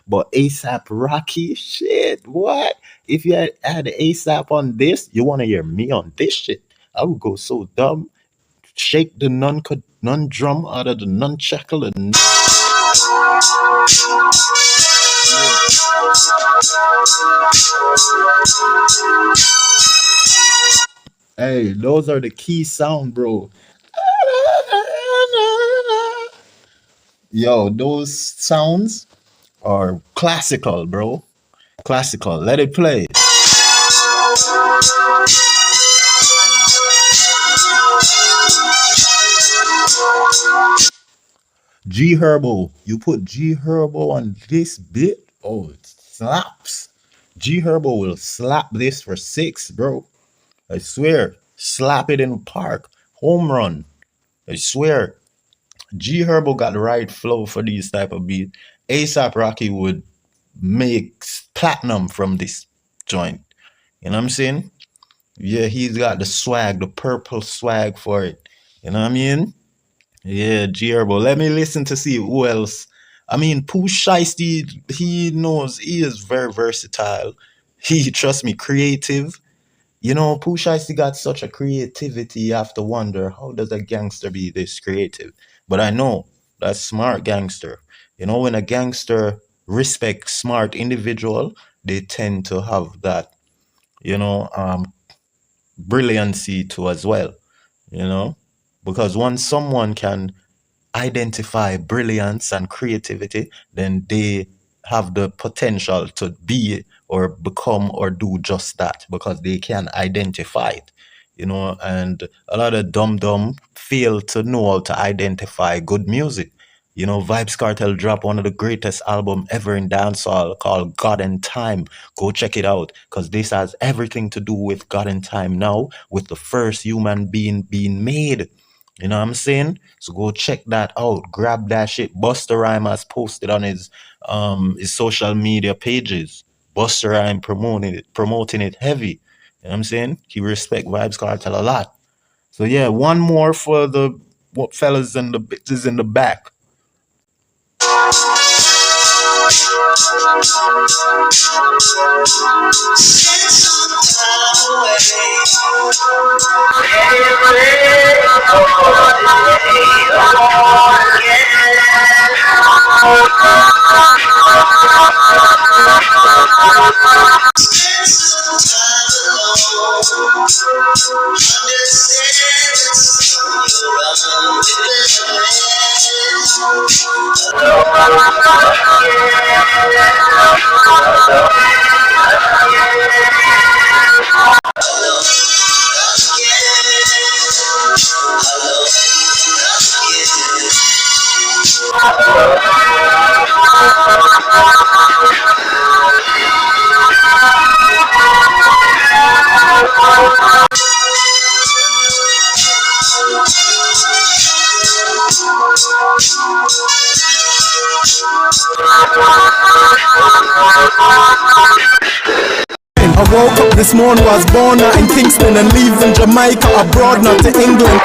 But ASAP Rocky, shit, what? If you had ASAP on this, you want to hear me on this shit? I would go so dumb. Shake the non drum out of the nunchuckle and hey, those are the key sound, bro. Yo, those sounds are classical, bro. Classical. Let it play. G Herbo. You put G Herbo on this bit, oh, it slaps. G Herbo will slap this for 6, bro. I swear. Slap it in the park. Home run. I swear. G Herbo got the right flow for these type of beats. ASAP Rocky would make platinum from this joint. You know what I'm saying? Yeah, he's got the swag, the purple swag for it. You know what I mean? Yeah, G Herbo. Let me listen to see who else. I mean, Pooh Shiesty, he knows, he is very versatile. He, trust me, creative. You know, Pooh Shiesty got such a creativity, you have to wonder, how does a gangster be this creative? But I know that's smart gangster. You know, when a gangster respects smart individual, they tend to have that, you know, brilliancy too as well, you know, because once someone can identify brilliance and creativity, then they have the potential to be or become or do just that because they can identify it, you know. And a lot of dumb fail to know how to identify good music. You know, Vybz Kartel dropped one of the greatest album ever in dancehall called God and Time. Go check it out, because this has everything to do with God and Time now, with the first human being being made. You know what I'm saying? So go check that out. Grab that shit. Busta Rhyme has posted on his social media pages. Busta Rhyme promoting it heavy. You know what I'm saying? He respect Vybz Kartel a lot. So yeah, one more for the fellas and the bitches in the back. I woke up this morning, was born out in Kingston and leaving Jamaica abroad, not to England.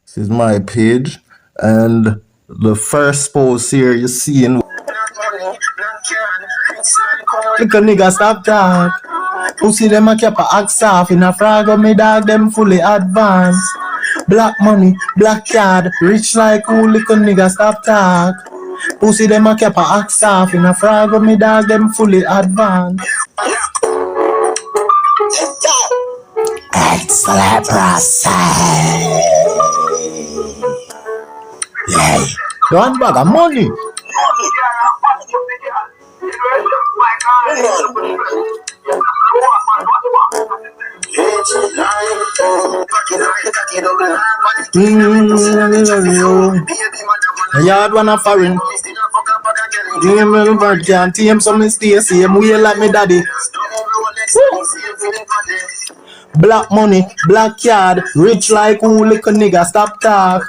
This is my page, and the first post here you see in look a nigga stop talk. Pussy them a keep a axe off in a frag of me dog them fully advanced. Black money, black card, rich like who little nigga stop talk. Pussy them a keep a axe off in a frag of me dog them fully advanced. Excellent process. Yeah. One bag of money. Yard one a foreign. Game little bird can't tame some stay same way like me daddy. Black money, black yard, rich like who little nigga stop talk.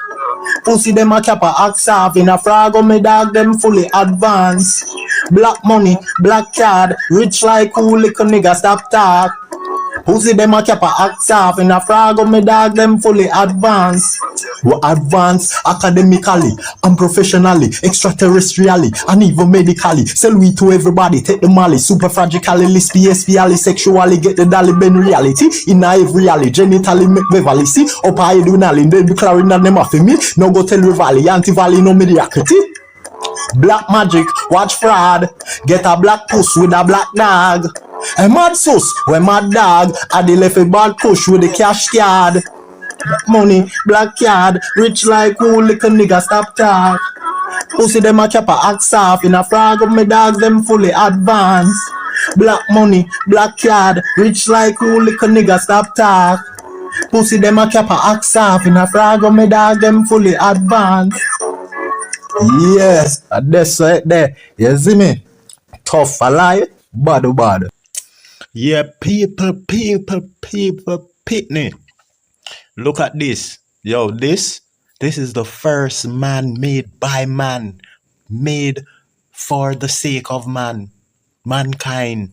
Pussy them a cap a axe off in a frog on me dog them fully advanced. Black money, black card, rich like who little nigga stop talk. Pussy them a cap a axe off in a frog on me dog them fully advanced. We advance academically and professionally, extraterrestrially and even medically. Sell we to everybody, take the molly, super fragically, list PSPally, sexually, get the dolly ben reality. In every alley, genitally make Beverly see. Up I do nally, then be clearing that them off me. No go tell Rivali, anti-valley no mediocrity. Black magic, watch fraud. Get a black puss with a black dog. A mad sus, when mad dog. Addi left a bad push with the cash card. Black money, black card, rich like who little nigga stop talk. Pussy them a cap a axe off in a frog of me dogs them fully advanced. Black money, black card, rich like who little nigga stop talk. Pussy them a cap a axe off in a frog of me dogs them fully advanced. Yes, that's right there. You see me? Tough alive, bad. Yeah, people, pitney. Look at this. Yo, this is the first man made by man, made for the sake of man, mankind.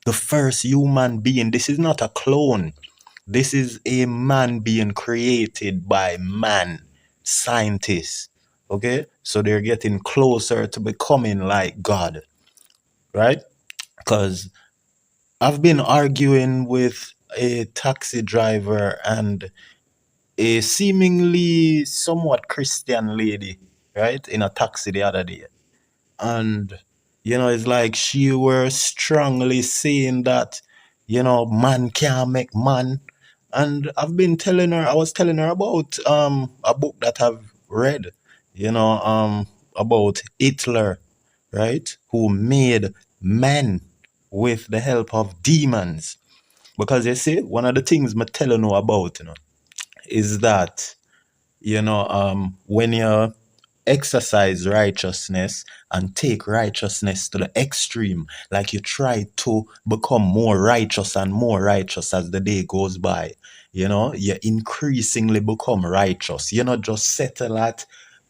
The first human being. This is not a clone. This is a man being created by man, scientists. Okay? So they're getting closer to becoming like God. Right? Because I've been arguing with a taxi driver and a seemingly somewhat Christian lady, right, in a taxi the other day. And, it's like she were strongly saying that, man can't make man. And I was telling her about a book that I've read, about Hitler, right, who made men with the help of demons. Because you see, one of the things I'm telling you about, is that, when you exercise righteousness and take righteousness to the extreme, like you try to become more righteous and more righteous as the day goes by, you increasingly become righteous. You're not just settle at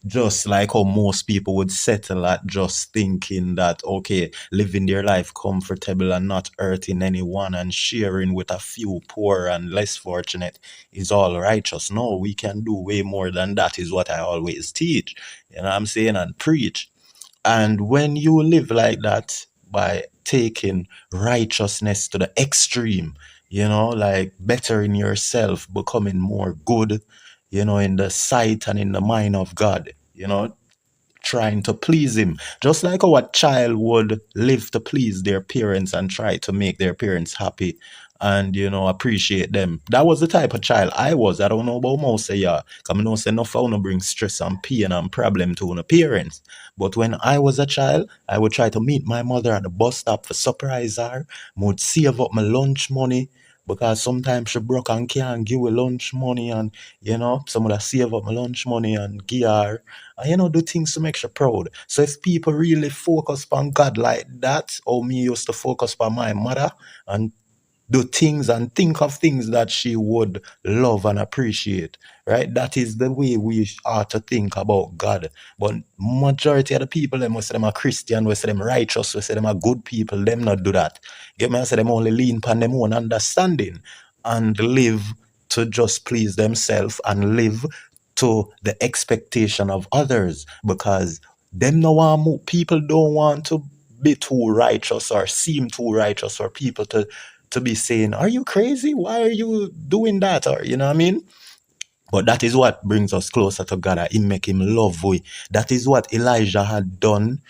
just like how most people would settle at just thinking that, okay, living their life comfortable and not hurting anyone and sharing with a few poor and less fortunate is all righteous. No, we can do way more than that, is what I always teach. You know what I'm saying? And preach. And when you live like that, by taking righteousness to the extreme, like bettering yourself, becoming more good, in the sight and in the mind of God, trying to please him. Just like how a child would live to please their parents and try to make their parents happy and, appreciate them. That was the type of child I was. I don't know about most of y'all. Because I know say enough of bring stress and pain and problem to the parents. But when I was a child, I would try to meet my mother at the bus stop for surprise her. I would save up my lunch money because sometimes she broke and can't give her lunch money, and some would save up my lunch money and give her, and do things to make her proud. So if people really focus on God like that, or me used to focus on my mother and do things and think of things that she would love and appreciate, right? That is the way we are to think about God. But majority of the people, them we say them are Christian, we say them righteous, we say them are good people, them not do that. Get me? I say them only lean upon them own understanding and live to just please themselves and live to the expectation of others, because them no want people don't want to be too righteous or seem too righteous for people to be saying, are you crazy? Why are you doing that? Or, you know what I mean? But that is what brings us closer to God. It make him love we. That is what Elijah had done.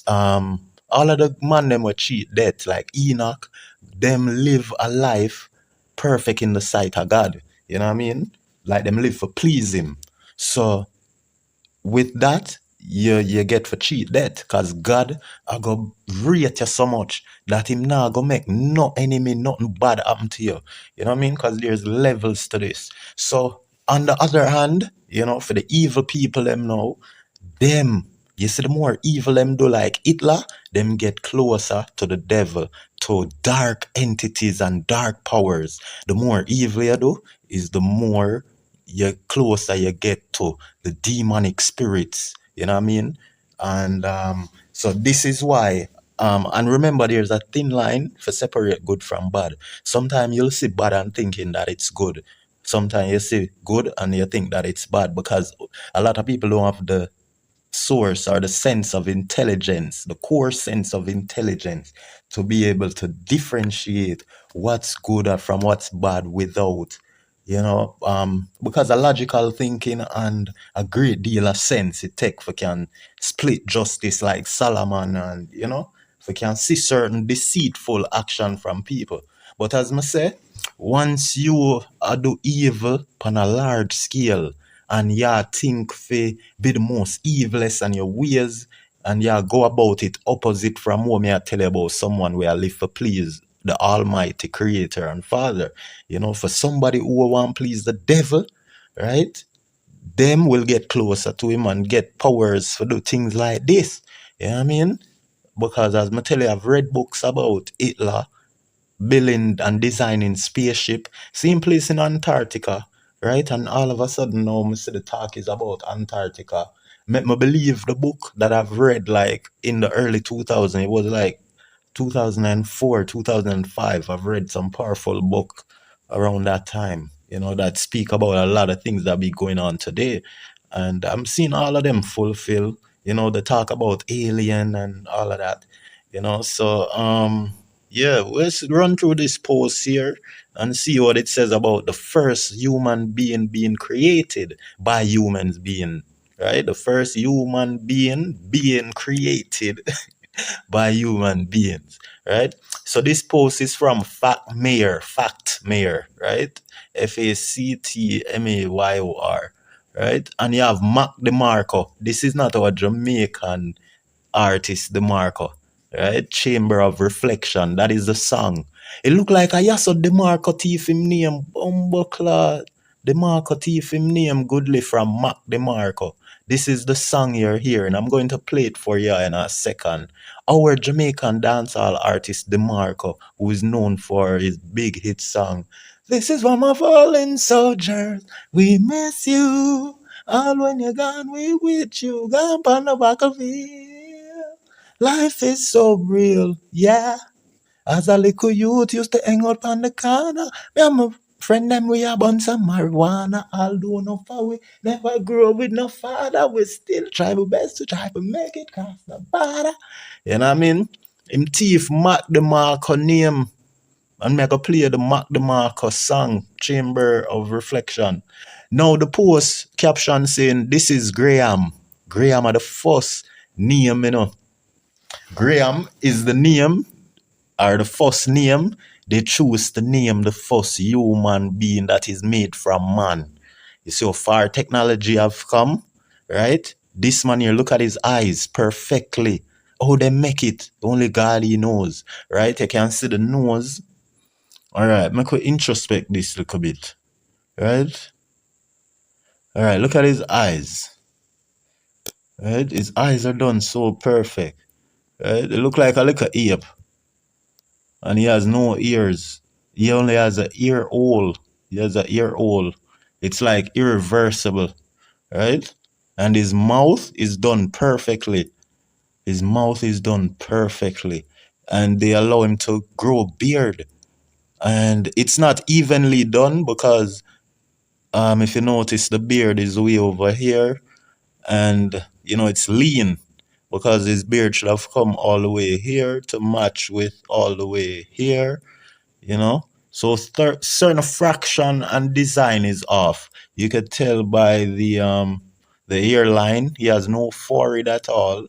All of the man them were cheat death, like Enoch, them live a life perfect in the sight of God. You know what I mean? Like them live for please him. So with that, you get for cheat death, because God I go rate you so much that him now go make no enemy, nothing bad happen to you. You know what I mean? Because there's levels to this. So on the other hand, for the evil people them now, them You see, the more evil them do, like Hitler, them get closer to the devil, to dark entities and dark powers. The more evil you do, is the more you closer you get to the demonic spirits. You know what I mean? And so this is why. And remember, there's a thin line for separate good from bad. Sometimes you'll see bad and thinking that it's good. Sometimes you see good and you think that it's bad, because a lot of people don't have the source or the sense of intelligence, the core sense of intelligence, to be able to differentiate what's good from what's bad without, because a logical thinking and a great deal of sense it take for can split justice like Solomon, and for can see certain deceitful action from people. But as I say, once you do evil on a large scale, and you think for be the most evilest and your ways, and you go about it opposite from what me I tell you about someone where I live for please the Almighty Creator and Father. For somebody who want please the devil, right? Them will get closer to him and get powers for do things like this. You know what I mean? Because as I tell you, I've read books about Hitler building and designing spaceship, same place in Antarctica, right? And all of a sudden now I see the talk is about Antarctica. Make me believe the book that I've read like in the early 2000s. It was like 2004, 2005. I've read some powerful book around that time, that speak about a lot of things that be going on today. And I'm seeing all of them fulfill, the talk about alien and all of that, so yeah, let's run through this post here and see what it says about the first human being created by humans being, right? The first human being created by human beings, right? So this post is from Fact Mayor, right? FACTMAYOR, right? And you have Mac DeMarco. This is not our Jamaican artist DeMarco, right? Chamber of Reflection. That is the song. It look like a yaso DeMarco thief him name, Bumbleclad. DeMarco thief him name goodly from Mac DeMarco. This is the song you're hearing. I'm going to play it for you in a second. Our Jamaican dancehall artist DeMarco, who is known for his big hit song, "This is for my fallen soldiers, we miss you. All when you're gone, we with you. Gone on the battlefield. Life is so real, yeah. As a little youth used to hang out on the corner. Me and my friend them we a bun some marijuana. Although no we never grew up with no father. We still try our best to try to make it cause the bother. You know what I mean? Him thief Mac DeMarco name. And me go play the Mac DeMarco song, Chamber of Reflection. Now the post caption saying, "This is Graham. Graham are the first name, Graham is the name, or the first name they choose to name the first human being that is made from man. You see how far technology have come, right? This man here, look at his eyes perfectly. Oh, they make it. Only God he knows, right? You can see the nose. All right, make we introspect this a little bit, right? All right, look at his eyes. Right, his eyes are done so perfect. Right, they look like a little ape, and he has no ears. He only has an ear hole. He has an ear hole. It's like irreversible, right? And his mouth is done perfectly. His mouth is done perfectly, and they allow him to grow a beard, and it's not evenly done because if you notice, the beard is way over here, and it's lean because his beard should have come all the way here to match with all the way here, so certain fraction and design is off. You could tell by the hairline. He has no forehead at all,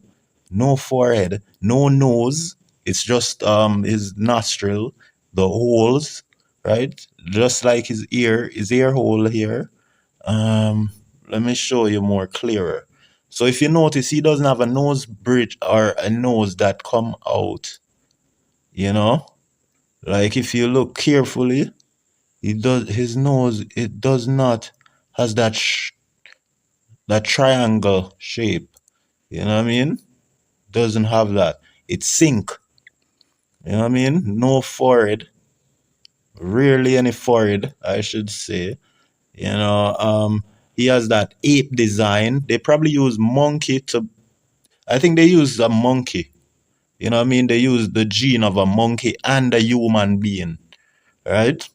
no forehead, no nose. It's just his nostril, the holes, right? Just like his ear hole here. um Let me show you more clearer. So if you notice, he doesn't have a nose bridge or a nose that come out, you know like if you look carefully, his nose, it does not has that triangle shape. You know what I mean? Doesn't have that. It's sink. You know what I mean? No forehead. Rarely any forehead, I should say. You know, he has that ape design. They probably use monkey to, I think they use a monkey. You know what I mean? They use the gene of a monkey and a human being, right?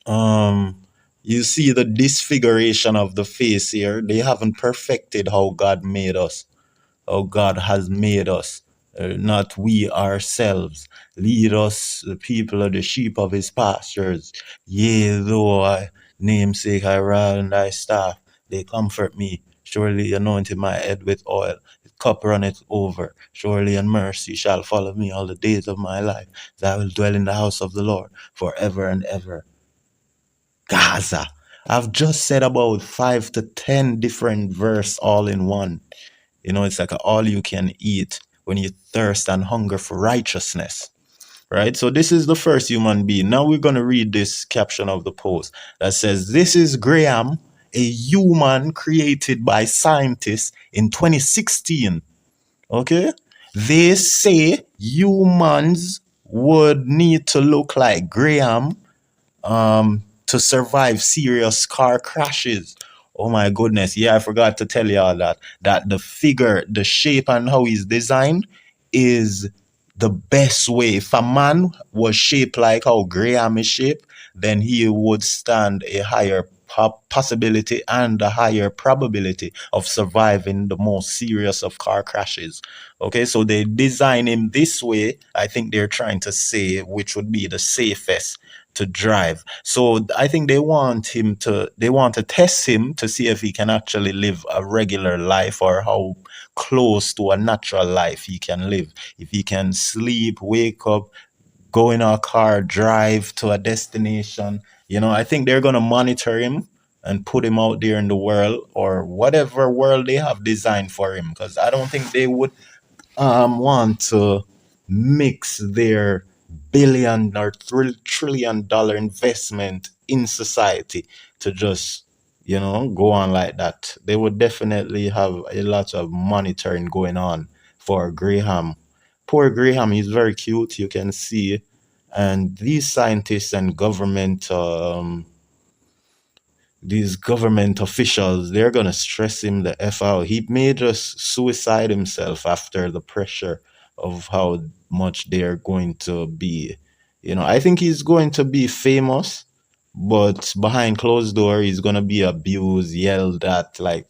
Um, you see the disfiguration of the face here. They haven't perfected how God made us. Oh, God has made us, not we ourselves. Lead us, the people of the sheep of his pastures. Yea, though I namesake I ride on thy staff, they comfort me. Surely anointed my head with oil, the cup runneth over. Surely and mercy shall follow me all the days of my life. That I will dwell in the house of the Lord forever and ever. Gaza. I've just said about 5 to 10 different verse all in one. You know, it's like a all you can eat when you thirst and hunger for righteousness, right? So this is the first human being. Now we're going to read this caption of the post that says, "This is Graham, a human created by scientists in 2016." Okay? They say humans would need to look like Graham to survive serious car crashes. Oh my goodness. Yeah, I forgot to tell y'all that the figure, the shape and how he's designed is the best way. If a man was shaped like how Graham is shaped, then he would stand a higher possibility and a higher probability of surviving the most serious of car crashes. Okay, so they design him this way. I think they're trying to say which would be the safest to drive. So I think they want to test him to see if he can actually live a regular life or how close to a natural life he can live. If he can sleep, wake up, go in a car, drive to a destination. You know, I think they're going to monitor him and put him out there in the world or whatever world they have designed for him, because I don't think they would want to mix their billion or trillion-dollar investment in society to just, you know, go on like that. They would definitely have a lot of monitoring going on for Graham. Poor Graham, he's very cute, you can see. And these scientists and these government officials, they're gonna stress him the F out. He may just suicide himself after the pressure of how much they're going to be. You know, I think he's going to be famous, but behind closed door, he's gonna be abused, yelled at, like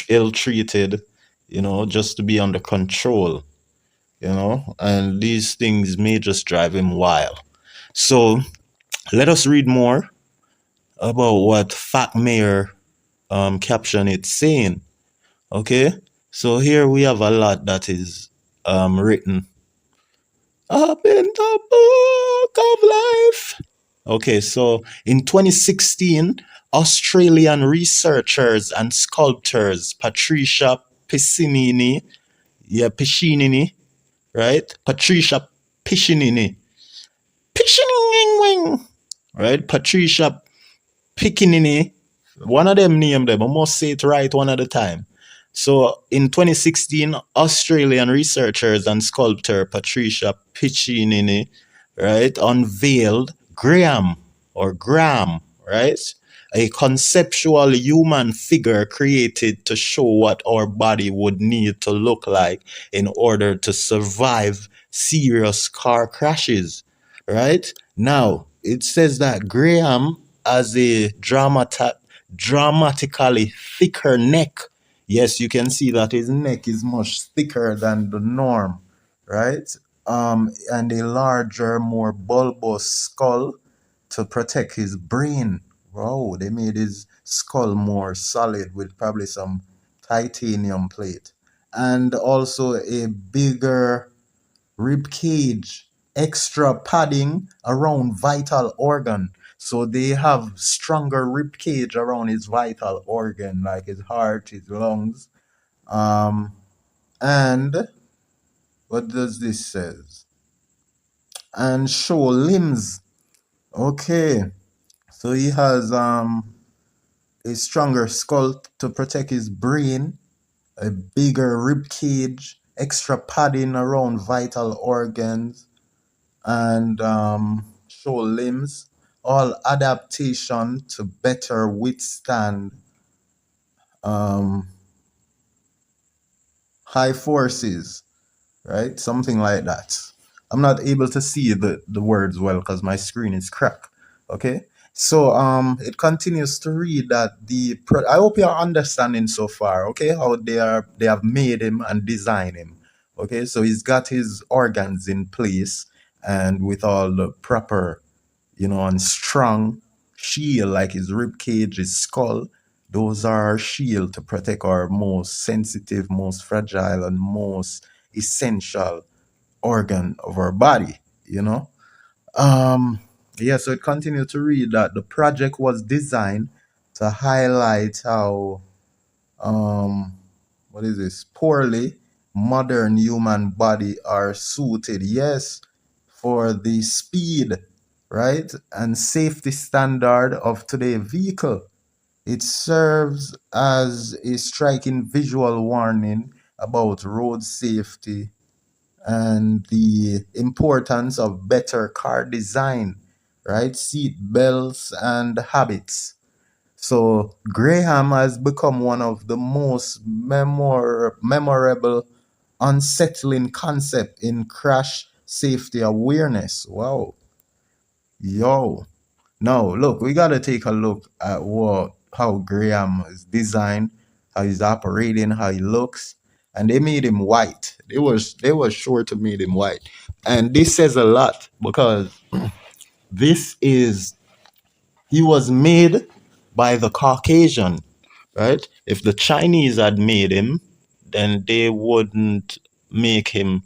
ill-treated, you know, just to be under control, you know, and these things may just drive him wild. So let us read more about what Fat Mayor caption it's saying. Okay, so here we have a lot that is written up in the book of life. Okay, so in 2016, Australian researchers and sculptors Patricia Piscinini, Piscinini, right? Patricia Piscinini, Piscinini, right? Patricia Piccinini, one of them name them. I must say it right one at a time. So in 2016, Australian researchers and sculptor Patricia Piccinini, right, unveiled Graham, right? A conceptual human figure created to show what our body would need to look like in order to survive serious car crashes, right? Now, it says that Graham has a dramatically thicker neck. Yes, you can see that his neck is much thicker than the norm, right? And a larger, more bulbous skull to protect his brain. Wow, they made his skull more solid with probably some titanium plate. And also a bigger rib cage, extra padding around vital organ. So they have stronger rib cage around his vital organ, like his heart, his lungs. And what does this says? And show limbs. Okay. So he has a stronger skull to protect his brain, a bigger rib cage, extra padding around vital organs, and show limbs, all adaptation to better withstand um, high forces, right? Something like that. I'm not able to see the words well because my screen is cracked. Okay. So it continues to read that I hope you're understanding so far, okay, how they have made him and designed him. Okay, so he's got his organs in place and with all the proper, and strong shield like his rib cage, his skull. Those are our shield to protect our most sensitive, most fragile, and most essential organ of our body, yeah, so it continued to read that the project was designed to highlight how what is this, poorly modern human body are suited, yes, for the speed, right, and safety standard of today's vehicle. It serves as a striking visual warning about road safety and the importance of better car design, right? Seat belts and habits. So Graham has become one of the most memorable, unsettling concept in crash safety awareness. Wow. Yo. Now, look, we got to take a look at how Graham is designed, how he's operating, how he looks. And they made him white. They were sure to make him white. And this says a lot because this is he was made by the Caucasian, right? If the Chinese had made him, then they wouldn't make him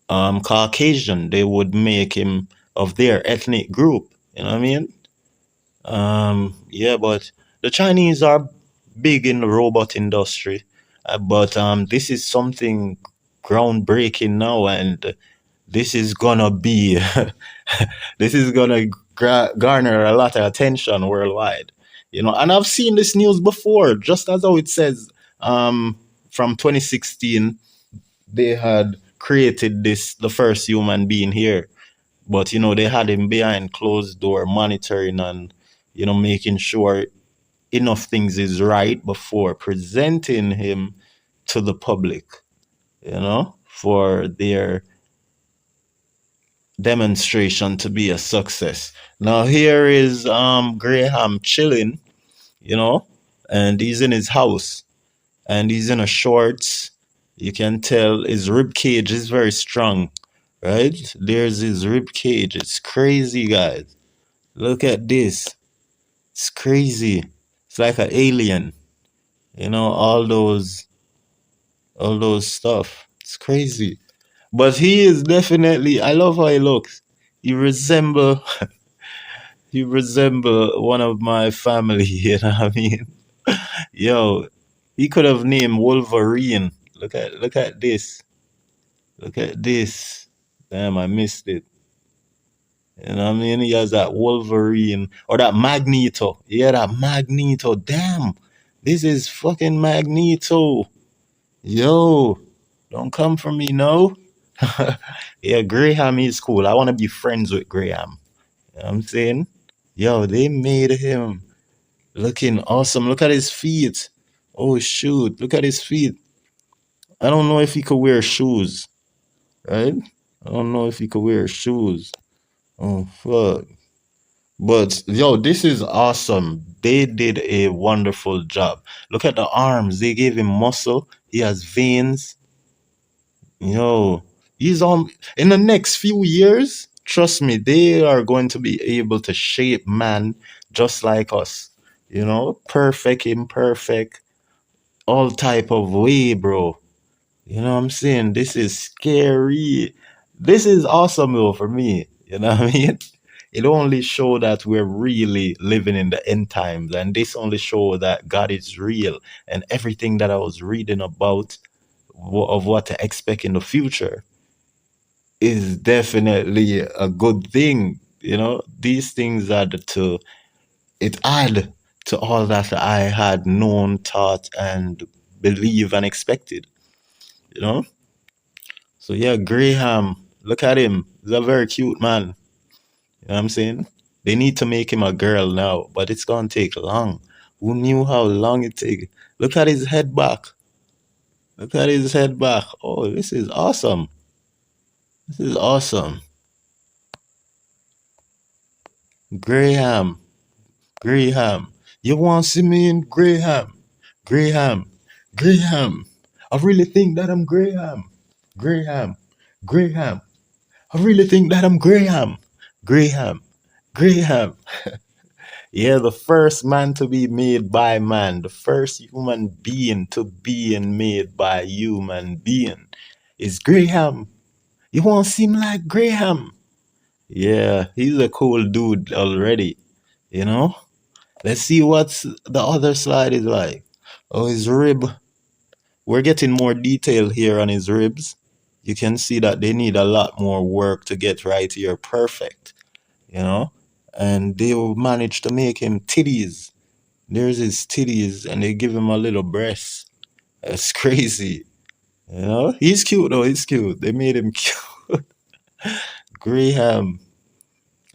Caucasian. They would make him of their ethnic group. You know what I mean? Yeah, but the Chinese are big in the robot industry. But this is something groundbreaking now, and this is gonna be this is gonna garner a lot of attention worldwide. And I've seen this news before, just as how it says from 2016 they had created the first human being here, but they had him behind closed door monitoring and making sure enough things is right before presenting him to the public, for their demonstration to be a success. Now here is Graham chilling, and he's in his house and he's in a shorts. You can tell his rib cage is very strong, right? There's his rib cage. It's crazy, guys. Look at this. It's crazy. It's like an alien. All those stuff. It's crazy. But he is definitely, I love how he looks. He resemble he resemble one of my family, you know what I mean? Yo, he could have named Wolverine. Look at this. Look at this. Damn, I missed it. You know what I mean? He has that Wolverine or that Magneto. Yeah, that Magneto. Damn. This is fucking Magneto. Yo, don't come for me, no. Yeah, Graham is cool. I want to be friends with Graham. You know what I'm saying? Yo, they made him looking awesome. Look at his feet. Oh, shoot. Look at his feet. I don't know if he could wear shoes, right? I don't know if he could wear shoes. Oh, fuck. But, yo, this is awesome. They did a wonderful job. Look at the arms. They gave him muscle. He has veins. Yo, he's on in the next few years. Trust me, they are going to be able to shape man just like us. Perfect, imperfect, all type of way, bro. You know what I'm saying? This is scary. This is awesome though for me. You know what I mean? It only show that we're really living in the end times, and this only show that God is real, and everything that I was reading about of what to expect in the future is definitely a good thing. These things add to all that I had known, taught, and believe and expected, you know? So yeah, Graham, look at him. He's a very cute man. You know what I'm saying? They need to make him a girl now, but it's gonna take long. Who knew how long it take? Look at his head back. Look at his head back. Oh, this is awesome. This is awesome. Graham. Graham. You want to see me in Graham? Graham. Graham. I really think that I'm Graham. Graham. Graham. I really think that I'm Graham. Graham. Graham. Yeah, the first man to be made by man, the first human being to be and made by human being is Graham. You want to seem like Graham? Yeah, he's a cool dude already, you know? Let's see what the other slide is like. Oh, his rib. We're getting more detail here on his ribs. You can see that they need a lot more work to get right here perfect, you know? And they will manage to make him titties. There's his titties, and they give him a little breast. That's crazy. You know? He's cute, though. He's cute. They made him cute. Graham.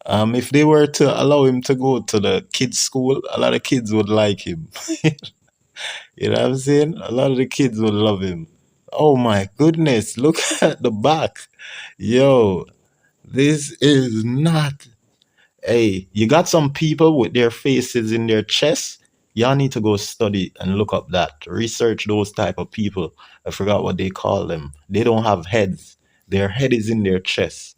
If they were to allow him to go to the kids' school, a lot of kids would like him. You know what I'm saying? A lot of the kids would love him. Oh my goodness, look at the back. Yo, this is not. Hey, you got some people with their faces in their chest. Y'all need to go study and look up that. Research those type of people. I forgot what they call them. They don't have heads. Their head is in their chest.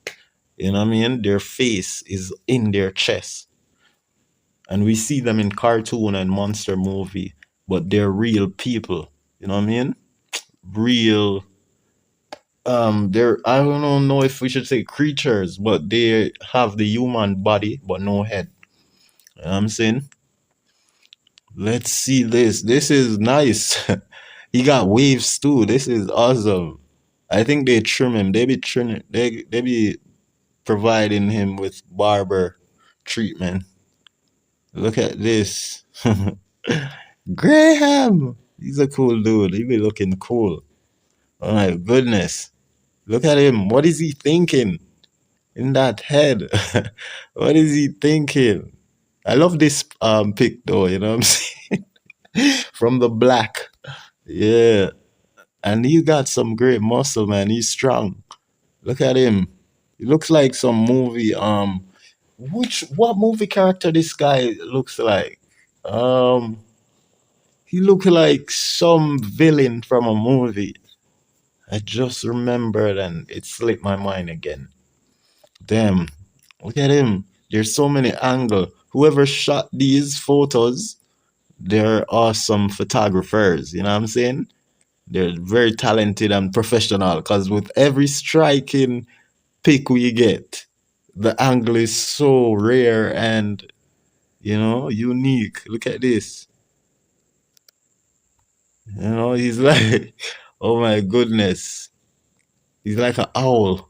You know what I mean? Their face is in their chest. And we see them in cartoon and monster movie, but they're real people. You know what I mean? Real. They're, I don't know if we should say creatures, but they have the human body but no head. You know what I'm saying? Let's see this. This is nice. He got waves too. This is awesome. I think they trim him. They be trimming. They be providing him with barber treatment. Look at this. Graham. He's a cool dude. He be looking cool. Oh my goodness. Look at him. What is he thinking in that head? What is he thinking? I love this pic though, you know what I'm saying? From the black. Yeah. And he got some great muscle, man. He's strong. Look at him. He looks like some movie. What movie character this guy looks like? He looked like some villain from a movie. I just remembered and it slipped my mind again. Damn. Look at him. There's so many angles. Whoever shot these photos, they're awesome photographers. You know what I'm saying? They're very talented and professional because with every striking pic we get, the angle is so rare and, you know, unique. Look at this. You know, he's like, oh my goodness. He's like an owl.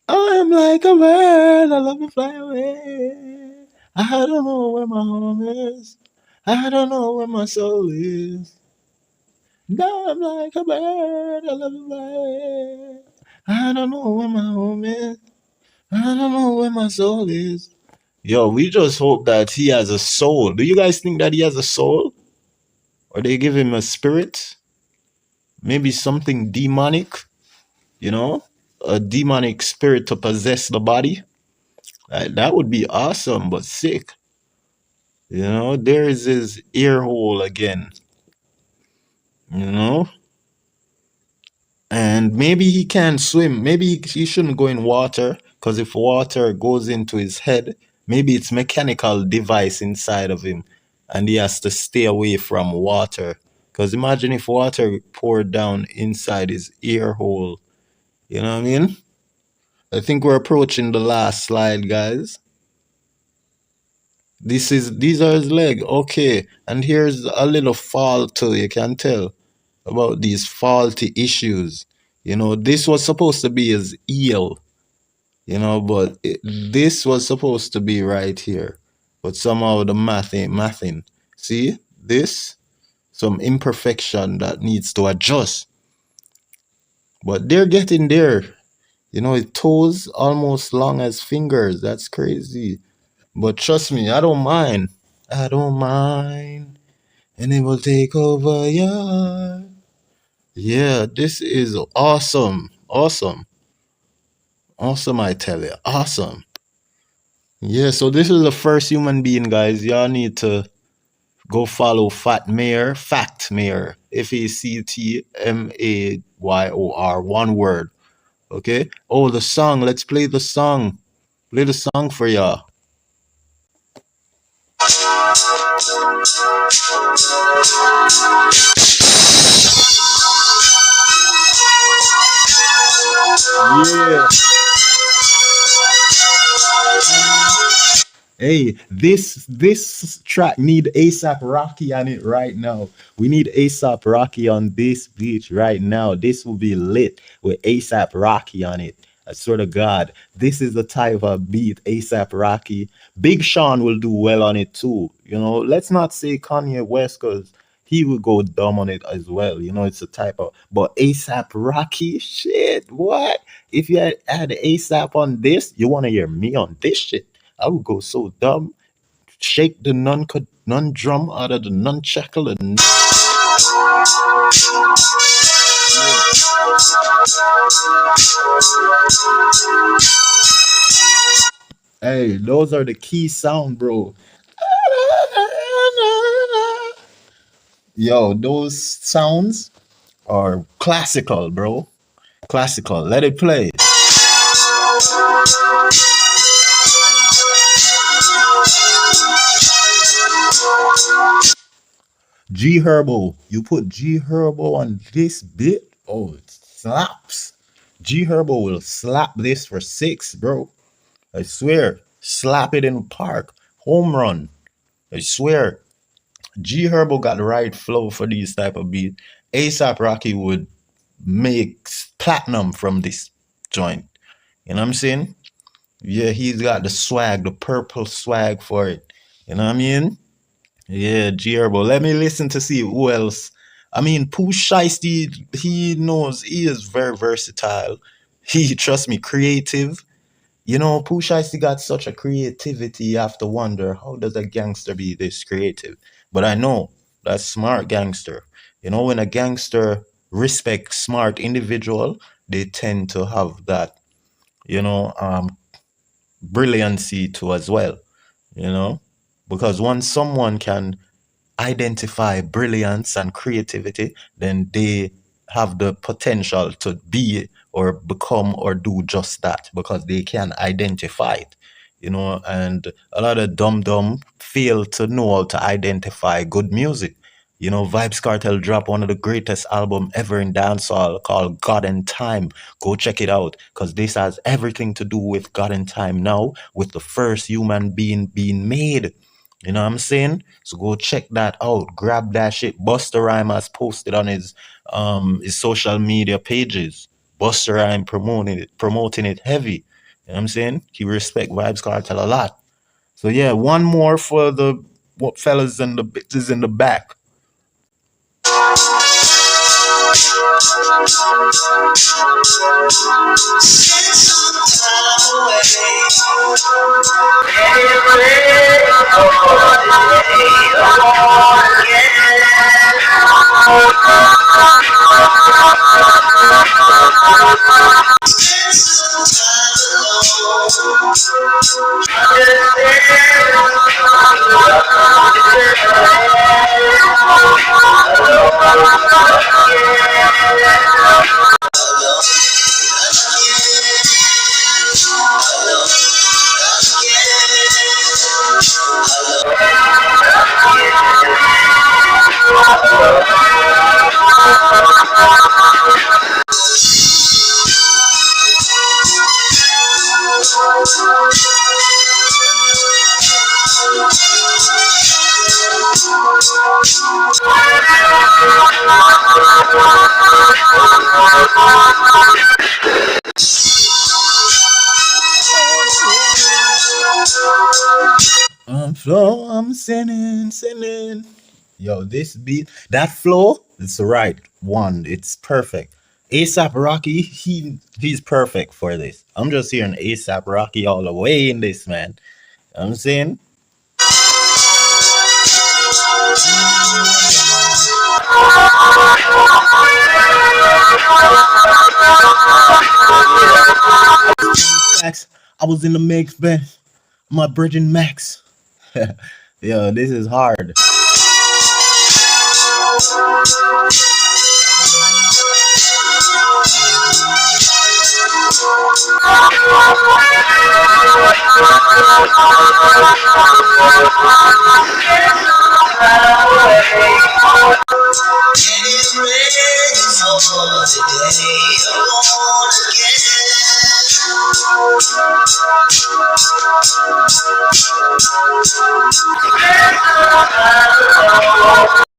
I'm like a bird, I love to fly away. I don't know where my home is. I don't know where my soul is. Now I'm like a bird, I love to fly away. I don't know where my home is. I don't know where my soul is. Yo, we just hope that he has a soul. Do you guys think that he has a soul? Or they give him a spirit? Maybe something demonic? You know? A demonic spirit to possess the body? That would be awesome, but sick. You know, there's his ear hole again. You know? And maybe he can't swim. Maybe he shouldn't go in water, because if water goes into his head, maybe it's mechanical device inside of him, and he has to stay away from water. Because imagine if water poured down inside his ear hole. You know what I mean? I think we're approaching the last slide, guys. These are his leg. Okay. And here's a little fault too. You can tell about these faulty issues. You know, this was supposed to be his heel, you know, but this was supposed to be right here. But somehow the math ain't mathing. See this? some imperfection that needs to adjust. But they're getting there. You know, it toes almost long as fingers. That's crazy. But trust me, I don't mind. I don't mind. And it will take over ya. Yeah, this is awesome. Awesome. Awesome, I tell you. Awesome. Yeah, so this is the first human being, guys. Y'all need to go follow Fat Mayor, Fact Mayor, FACTMAYOR, one word. Okay? Oh, the song. Let's play the song. Play the song for y'all. Yeah. Hey, this track need ASAP Rocky on it right now. We need ASAP Rocky on this beach right now. This will be lit with ASAP Rocky on it. I swear to God, this is the type of beat ASAP Rocky. Big Sean will do well on it too. You know, let's not say Kanye West because he would go dumb on it as well. You know, it's a type of, but ASAP Rocky, shit, what? If you had ASAP on this, you want to hear me on this shit. I would go so dumb, shake the nun drum out of the nunchuckle and hey, those are the key sound, bro. Yo, those sounds are classical, bro. Classical. Let it play. G Herbo. You put G Herbo on this bit. Oh, it slaps. G Herbo will slap this for 6, bro. I swear. Slap it in the park. Home run. I swear. G Herbo got the right flow for these type of beats. ASAP Rocky would make platinum from this joint. You know what I'm saying? Yeah, he's got the swag, the purple swag for it. You know what I mean? Yeah, G Herbo. Let me listen to see who else. I mean, Pooh Shiesty, he knows he is very versatile. He, trust me, creative. You know, Pooh Shiesty got such a creativity, you have to wonder, how does a gangster be this creative? But I know that's smart gangster. You know, when a gangster respects smart individual, they tend to have that, you know, brilliancy too as well, you know, because once someone can identify brilliance and creativity, then they have the potential to be or become or do just that because they can identify it, you know. And a lot of dumb fail to know how to identify good music. You know, Vybz Kartel dropped one of the greatest album ever in dancehall called God and Time. Go check it out because this has everything to do with God and Time now, with the first human being being made. You know what I'm saying? So go check that out. Grab that shit. Busta Rhyme has posted on his social media pages. Busta Rhyme promoting it heavy. You know what I'm saying? He respect Vybz Kartel a lot. So yeah, one more for the what fellas and the bitches in the back. I'm sinning. Yo, this beat, that flow, it's the right one. It's perfect. ASAP Rocky, he's perfect for this. I'm just hearing ASAP Rocky all the way in this, man. I'm saying, Max, I was in the mix, man. My Virgin Max. Yo, this is hard. Getting ready for the day I'm born again.